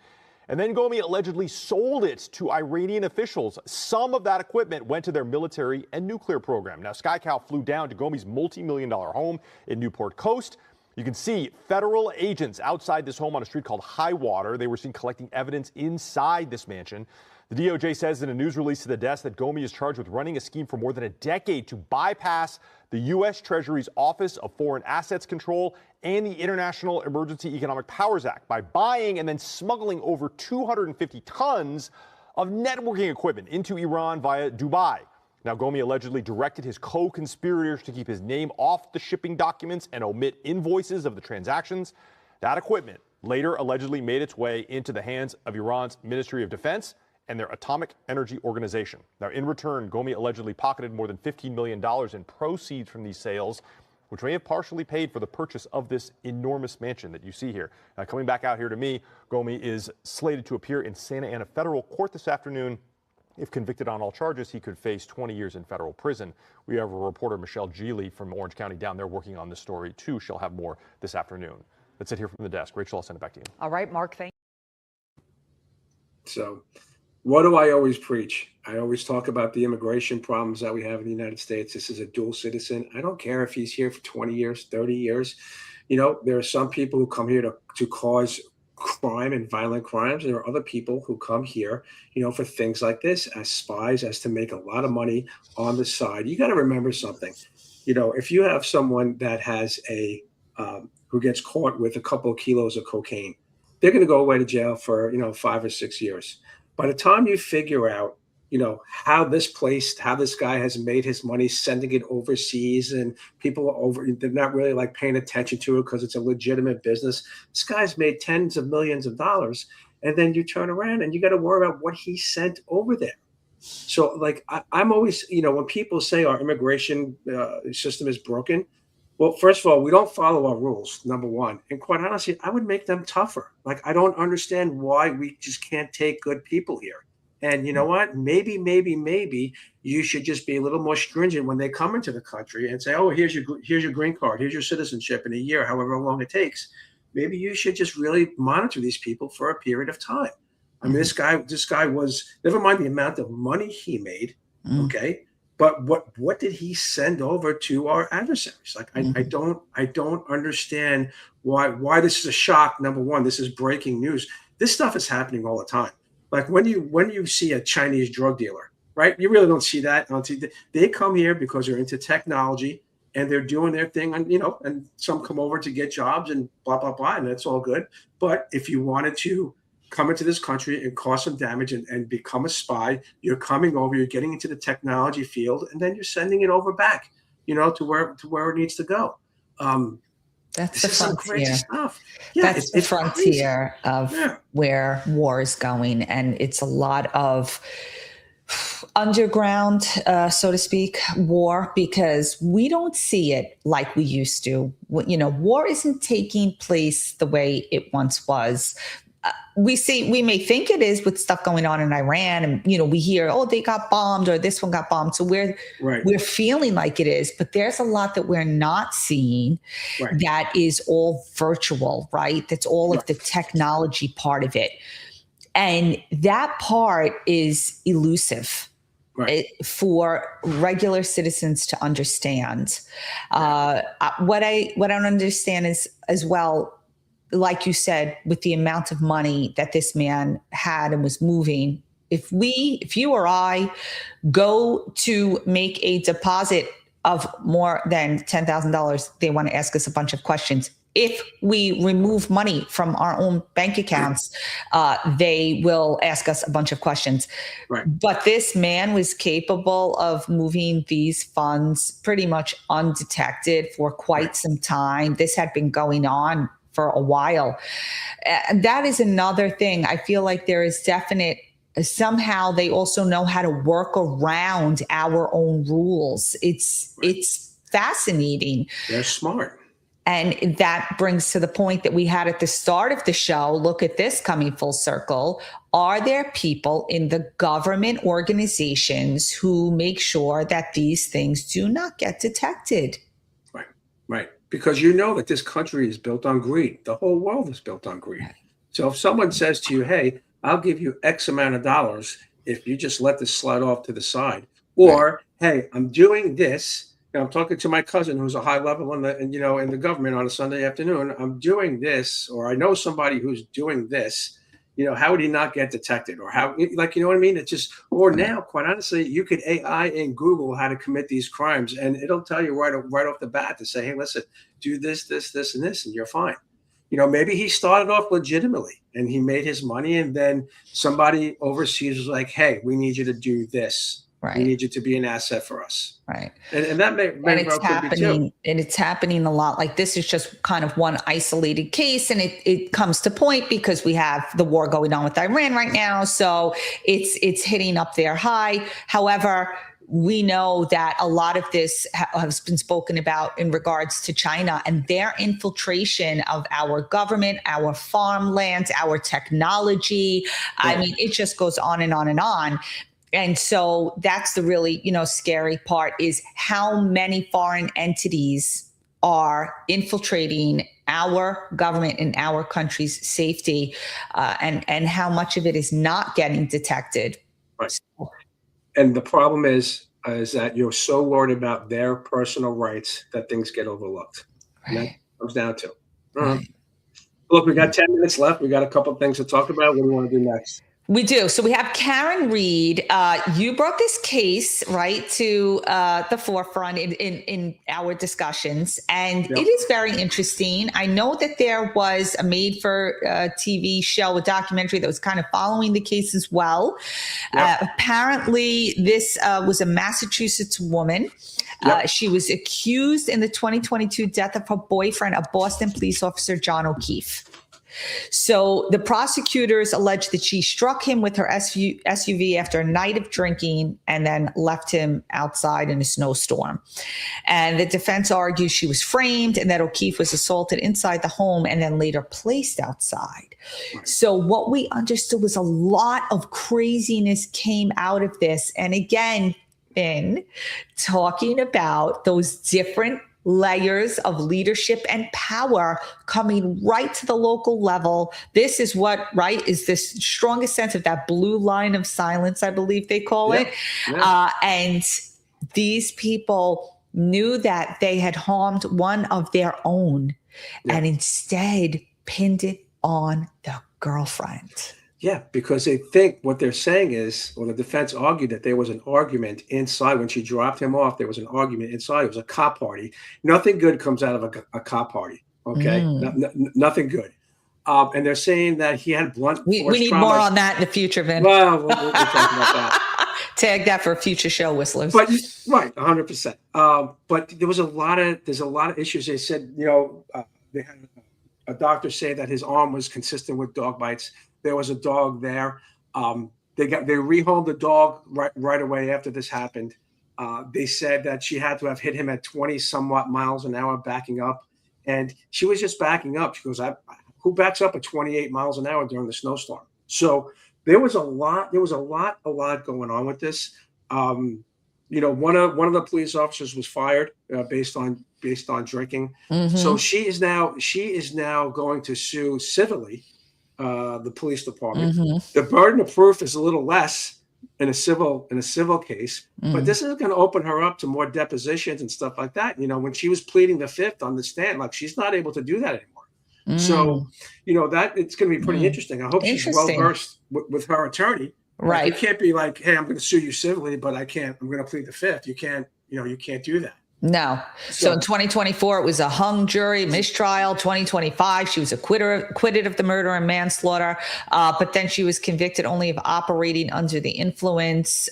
And then Gomi allegedly sold it to Iranian officials. Some of that equipment went to their military and nuclear program. Now, SkyCow flew down to Gomi's multi-million-dollar home in Newport Coast. You can see federal agents outside this home on a street called Highwater. They were seen collecting evidence inside this mansion. The DOJ says in a news release to the desk that Gomi is charged with running a scheme for more than a decade to bypass the U.S. Treasury's Office of Foreign Assets Control and the International Emergency Economic Powers Act by buying and then smuggling over 250 tons of networking equipment into Iran via Dubai. Now, Gomi allegedly directed his co-conspirators to keep his name off the shipping documents and omit invoices of the transactions. That equipment later allegedly made its way into the hands of Iran's Ministry of Defense and their Atomic Energy Organization. Now, in return, Gomi allegedly pocketed more than $15 million in proceeds from these sales. which may have partially paid for the purchase of this enormous mansion that you see here. Coming back out here to me, Gomi is slated to appear in Santa Ana federal court this afternoon. If convicted on all charges, he could face 20 years in federal prison. We have a reporter, Michelle Geely from Orange County, down there working on this story too. She'll have more this afternoon. That's it here from the desk. Rachel, I'll send it back to you. All right, Mark, thank you. So what do I always preach? I always talk about the immigration problems that we have in the United States. This is a dual citizen. I don't care if he's here for 20 years, 30 years. You know, there are some people who come here to cause crime and violent crimes. There are other people who come here, you know, for things like this, as spies, as to make a lot of money on the side. You got to remember something. You know, if you have someone that has who gets caught with a couple of kilos of cocaine, they're going to go away to jail for, 5 or 6 years. By the time you figure out, how this guy has made his money, sending it overseas, and people they're not really like paying attention to it because it's a legitimate business. This guy's made tens of millions of dollars. And then you turn around and you got to worry about what he sent over there. So like, I'm always, when people say our immigration system is broken, well, first of all, we don't follow our rules, number one. And quite honestly, I would make them tougher. Like, I don't understand why we just can't take good people here. And you know what? Maybe you should just be a little more stringent when they come into the country and say, oh, here's your green card, here's your citizenship in a year, however long it takes. Maybe you should just really monitor these people for a period of time. I mean, this guy was, never mind the amount of money he made, okay? But what did he send over to our adversaries? Like, I don't understand why this is a shock. Number one, this is breaking news. This stuff is happening all the time. Like when you see a Chinese drug dealer, right? You really don't see that on TV. They come here because they're into technology and they're doing their thing, and and some come over to get jobs and blah blah blah, and that's all good. But if you wanted to come into this country and cause some damage and become a spy, you're coming over, you're getting into the technology field, and then you're sending it over back, to where it needs to go. That's the frontier. Stuff. Yeah, that's the frontier of where war is going. And it's a lot of underground, so to speak, war, because we don't see it like we used to. War isn't taking place the way it once was. We may think it is with stuff going on in Iran, and we hear, oh, they got bombed or this one got bombed, so we're feeling like it is, but there's a lot that we're not seeing that is all virtual, right? That's all of the technology part of it, and that part is elusive for regular citizens to understand. What I don't understand is as well, like you said, with the amount of money that this man had and was moving, if you or I go to make a deposit of more than $10,000, they want to ask us a bunch of questions. If we remove money from our own bank accounts, they will ask us a bunch of questions. Right. But this man was capable of moving these funds pretty much undetected for quite some time. This had been going on for a while. And that is another thing. I feel like there is somehow they also know how to work around our own rules. It's fascinating. They're smart. And that brings to the point that we had at the start of the show. Look at this coming full circle. Are there people in the government organizations who make sure that these things do not get detected? Right. Because you know that this country is built on greed. The whole world is built on greed. So if someone says to you, hey, I'll give you X amount of dollars if you just let this slide off to the side, or hey, I'm doing this. I'm talking to my cousin who's a high level in the government on a Sunday afternoon. I'm doing this, or I know somebody who's doing this. How would he not get detected? Or how, like, you know what I mean? It's just, or now, quite honestly, you could AI and Google how to commit these crimes, and it'll tell you right off the bat to say, hey, listen, do this, this, this, and this, and you're fine. Maybe he started off legitimately and he made his money, and then somebody overseas was like, hey, we need you to do this. Right. We need you to be an asset for us. Right. And that may it's happening, and it's happening a lot. Like, this is just kind of one isolated case, and it comes to point because we have the war going on with Iran right now. So it's hitting up there high. However, we know that a lot of this has been spoken about in regards to China and their infiltration of our government, our farmlands, our technology. I mean, it just goes on and on and on. And so that's the really, scary part, is how many foreign entities are infiltrating our government and our country's safety, and how much of it is not getting detected. Right. And the problem is that you're so worried about their personal rights that things get overlooked. Right. And that comes down to. Right. Look, we got 10 minutes left. We got a couple of things to talk about. What do you want to do next? We do. So we have Karen Reed. You brought this case right to the forefront in our discussions, and it is very interesting. I know that there was a made-for-TV show, a documentary that was kind of following the case as well. Apparently, this was a Massachusetts woman. She was accused in the 2022 death of her boyfriend, a Boston police officer, John O'Keefe. So the prosecutors alleged that she struck him with her SUV after a night of drinking and then left him outside in a snowstorm. And the defense argues she was framed and that O'Keefe was assaulted inside the home and then later placed outside. So what we understood was a lot of craziness came out of this. And again, Vin, talking about those different layers of leadership and power coming right to the local level. This is what, is this strongest sense of that blue line of silence, I believe they call it. And these people knew that they had harmed one of their own and instead pinned it on the girlfriend. Yeah, because they think what they're saying is, well, the defense argued that there was an argument inside when she dropped him off. There was an argument inside. It was a cop party. Nothing good comes out of a cop party. Okay, nothing good. And they're saying that he had blunt. We need trauma. More on that in the future, Vin. Well, we'll talk about that. Tag that for a future show, whistlers. But 100%. But there's a lot of issues. They said, they had a doctor say that his arm was consistent with dog bites. There was a dog there. They rehomed the dog right away after this happened. They said that she had to have hit him at 20 somewhat miles an hour backing up, and she was just backing up. She goes, "Who backs up at 28 miles an hour during the snowstorm?" So there was a lot going on with this. One of the police officers was fired based on drinking. Mm-hmm. So she is now going to sue civilly the police department. Mm-hmm. The burden of proof is a little less in a civil case, but this is going to open her up to more depositions and stuff like that. When she was pleading the fifth on the stand, she's not able to do that anymore. So, that it's going to be pretty interesting. I hope she's well versed with her attorney. Right. You can't be like, "Hey, I'm going to sue you civilly, but I'm going to plead the fifth." You can't do that. No. So in 2024, it was a hung jury, mistrial. 2025, she was acquitted of the murder and manslaughter. But then she was convicted only of operating under the influence.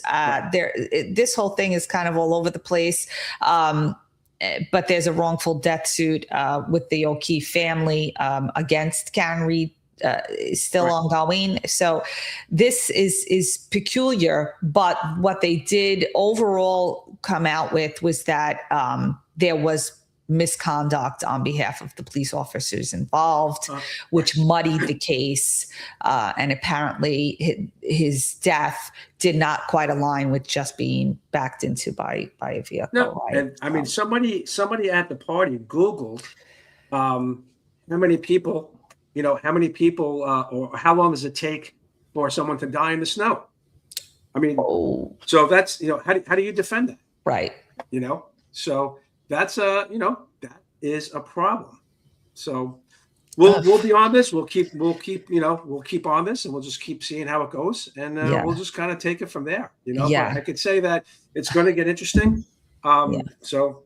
This whole thing is kind of all over the place. But there's a wrongful death suit with the O'Keefe family against Karen Reed. Is still ongoing. So this is peculiar, but what they did overall come out with was that there was misconduct on behalf of the police officers involved, which muddied the case. And apparently his death did not quite align with just being backed into by a vehicle. No, and I mean, somebody at the party Googled how many people or how long does it take for someone to die in the snow? I mean, so that's, how do you defend that? Right. So that's that is a problem. So we'll be on this. We'll keep on this, and we'll just keep seeing how it goes. And we'll just kind of take it from there, But I could say that it's going to get interesting. So,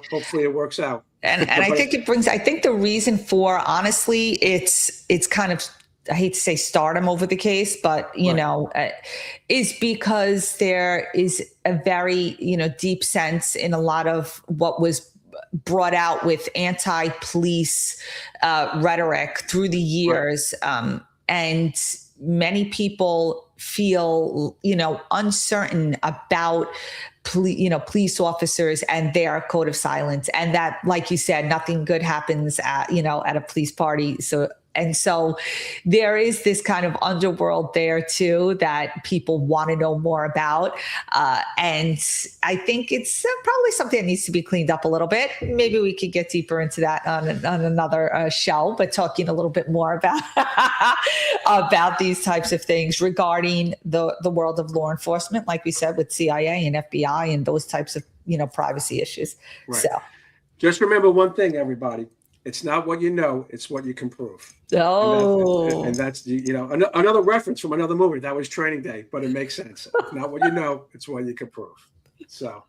hopefully it works out. And I think the reason for, honestly, it's kind of, I hate to say stardom over the case, but, is because there is a very, deep sense in a lot of what was brought out with anti-police rhetoric through the years. And many people feel, uncertain about police officers and their code of silence, and that, like you said, nothing good happens at a police party. So there is this kind of underworld there too that people want to know more about. And I think it's probably something that needs to be cleaned up a little bit. Maybe we could get deeper into that on another show, but talking a little bit more about, about these types of things regarding the world of law enforcement, like we said, with CIA and FBI and those types of, privacy issues. Right. So just remember one thing, everybody. It's not what you know, it's what you can prove. Oh. And that's another reference from another movie. That was Training Day, but it makes sense. It's not what you know, it's what you can prove. So,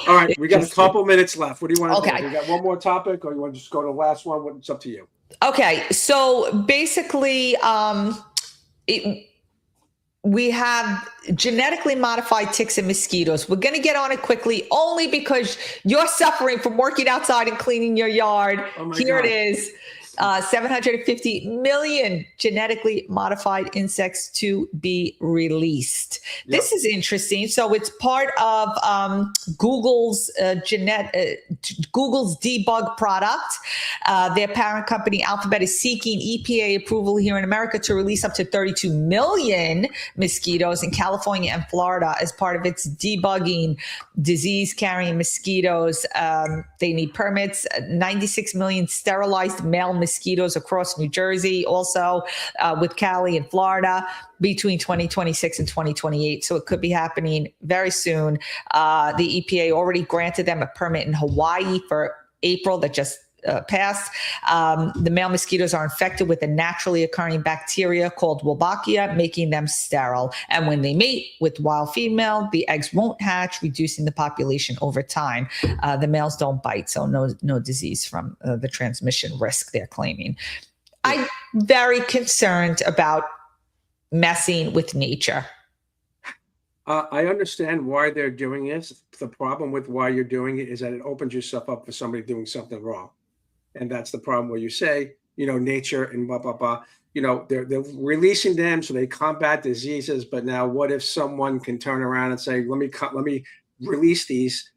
all right, we got a couple minutes left. What do you want to do? We got one more topic, or you want to just go to the last one? It's up to you. Okay, so basically, we have genetically modified ticks and mosquitoes. We're going to get on it quickly only because you're suffering from working outside and cleaning your yard. Here it is. 750 million genetically modified insects to be released. Yep. This is interesting. So it's part of Google's Google's debug product. Their parent company Alphabet is seeking EPA approval here in America to release up to 32 million mosquitoes in California and Florida as part of its debugging disease-carrying mosquitoes. They need permits. 96 million sterilized male mosquitoes across New Jersey, also with Cali and Florida between 2026 and 2028. So it could be happening very soon. The EPA already granted them a permit in Hawaii for April that just passed. The male mosquitoes are infected with a naturally occurring bacteria called Wolbachia, making them sterile. And when they mate with wild female, the eggs won't hatch, reducing the population over time. The males don't bite, so no disease from the transmission risk they're claiming. I'm very concerned about messing with nature. I understand why they're doing this. The problem with why you're doing it is that it opens yourself up for somebody doing something wrong. And that's the problem where you say, nature and blah, blah, blah. They're releasing them so they combat diseases. But now what if someone can turn around and say, let me release these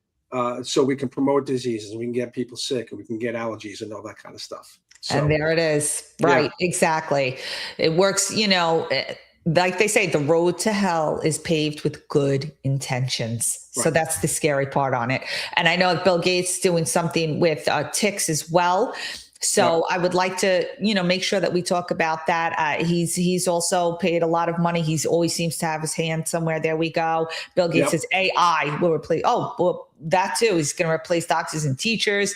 so we can promote diseases, we can get people sick, and we can get allergies and all that kind of stuff. So, and there it is. Right. Yeah. Exactly. It works, like they say, the road to hell is paved with good intentions. Right. So that's the scary part on it. And I know Bill Gates doing something with ticks as well. So I would like to, make sure that we talk about that. He's also paid a lot of money. He's always seems to have his hand somewhere. There we go. Bill Gates says AI will replace. Oh, well, that too. He's going to replace doctors and teachers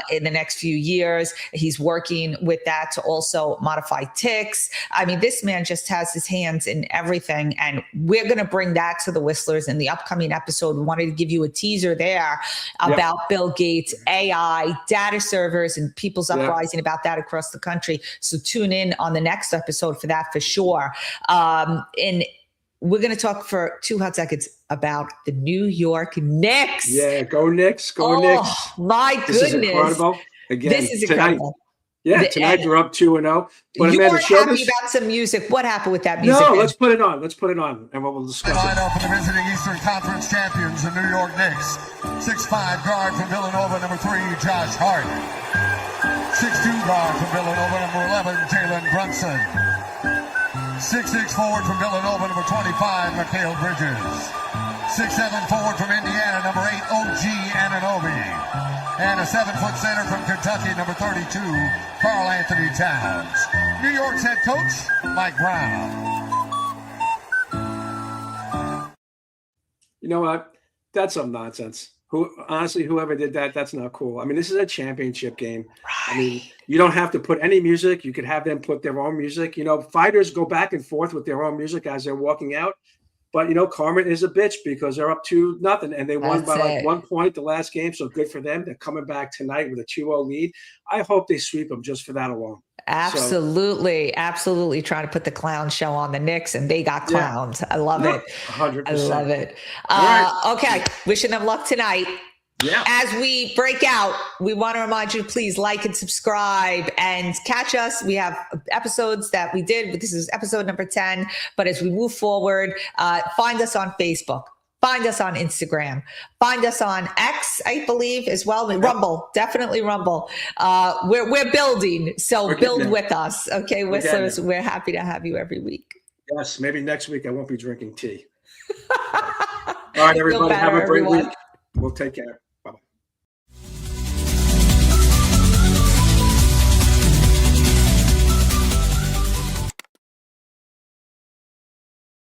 in the next few years. He's working with that to also modify ticks. I mean, this man just has his hands in everything. And we're going to bring that to the Whistlers in the upcoming episode. We wanted to give you a teaser there about Bill Gates, AI, data servers, and people's uprising about that across the country. So tune in on the next episode for that for sure. And we're going to talk for 2 hot seconds about the New York Knicks. Yeah, go Knicks, go Knicks. Oh, my goodness. This is incredible. Again, this is incredible. Tonight they're up 2-0. But you weren't happy about some music. What happened with that music? No, let's put it on. Let's put it on, and we'll discuss it. Line up for the visiting Eastern Conference champions, the New York Knicks. 6'5" guard from Villanova, number 3, Josh Hart. 6'2" guard from Villanova, number 11, Jalen Brunson. 6'6" forward from Villanova, number 25, Mikal Bridges. 6'7" forward from Indiana, number 8, OG Anunoby. And a 7-foot center from Kentucky, number 32, Karl Anthony Towns. New York's head coach, Mike Brown. You know what? That's some nonsense. Honestly, whoever did that, that's not cool. I mean, this is a championship game. Right. I mean, you don't have to put any music. You could have them put their own music. Fighters go back and forth with their own music as they're walking out. But, Carmen is a bitch because they're up 2-0 and they won by 1 point the last game. So good for them. They're coming back tonight with a 2-0 lead. I hope they sweep them just for that alone. Absolutely. Absolutely. Trying to put the clown show on the Knicks, and they got clowns. I love it. 100%. I love it. Okay. Wishing them luck tonight. Yeah. As we break out, we want to remind you to please like and subscribe and catch us. We have episodes that we did. This is episode number 10. But as we move forward, find us on Facebook. Find us on Instagram. Find us on X, I believe, as well. Rumble, definitely Rumble. We're building, so We're build getting with us. Okay, We're getting Whistlers, we're happy to have you every week. Yes, maybe next week I won't be drinking tea. All right, everybody, better, have a great everyone. week. We'll take care.